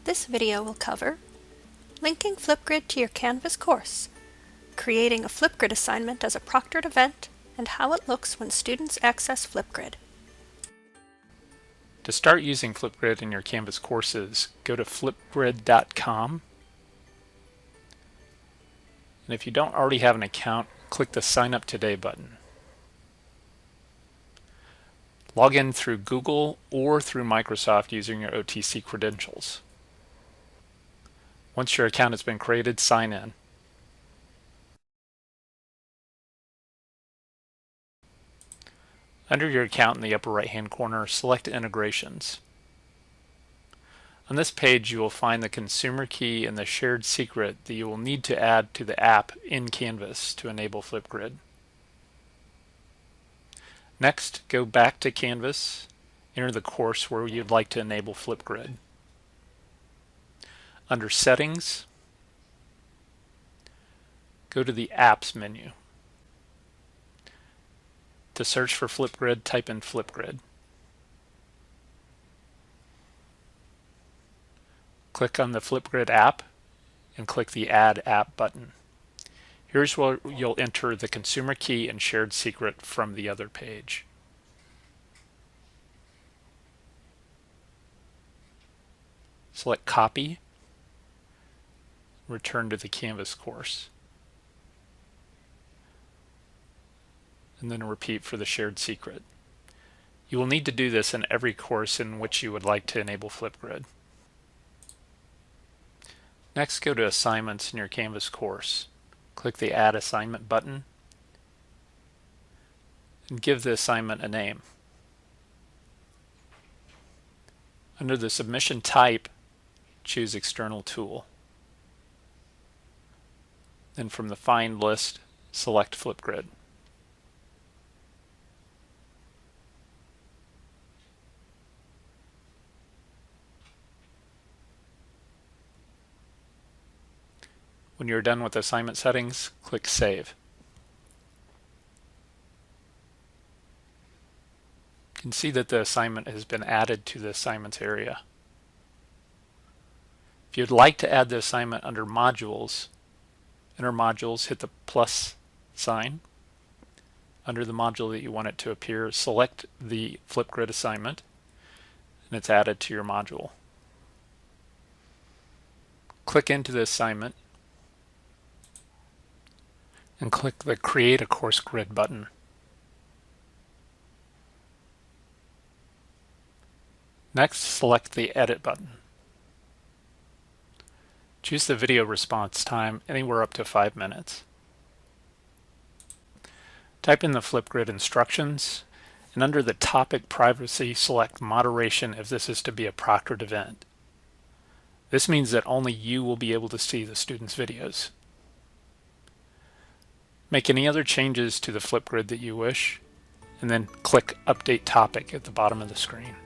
This video will cover linking Flipgrid to your Canvas course, creating a Flipgrid assignment as a proctored event, and how it looks when students access Flipgrid. To start using Flipgrid in your Canvas courses, go to flipgrid.com. And if you don't already have an account, click the Sign Up Today button. Log in through Google or through Microsoft using your OTC credentials. Once your account has been created, sign in. Under your account in the upper right-hand corner, select Integrations. On this page, you will find the consumer key and the shared secret that you will need to add to the app in Canvas to enable Flipgrid. Next, go back to Canvas, enter the course where you'd like to enable Flipgrid. Under Settings, go to the Apps menu. To search for Flipgrid, type in Flipgrid. Click on the Flipgrid app and click the Add App button. Here's where you'll enter the consumer key and shared secret from the other page. Select Copy, return to the Canvas course, and then repeat for the shared secret. You will need to do this in every course in which you would like to enable Flipgrid. Next, go to Assignments in your Canvas course. Click the Add Assignment button and give the assignment a name. Under the submission type, choose External Tool. Then from the Find list, select Flipgrid. When you're done with assignment settings, click Save. You can see that the assignment has been added to the assignments area. If you'd like to add the assignment under Modules, enter Modules, hit the plus sign. Under the module that you want it to appear, select the Flipgrid assignment, and it's added to your module. Click into the assignment and click the Create a Course Grid button. Next, select the Edit button. Choose the video response time, anywhere up to 5 minutes. Type in the Flipgrid instructions, and under the topic privacy, select moderation if this is to be a proctored event. This means that only you will be able to see the students' videos. Make any other changes to the Flipgrid that you wish, and then click Update Topic at the bottom of the screen.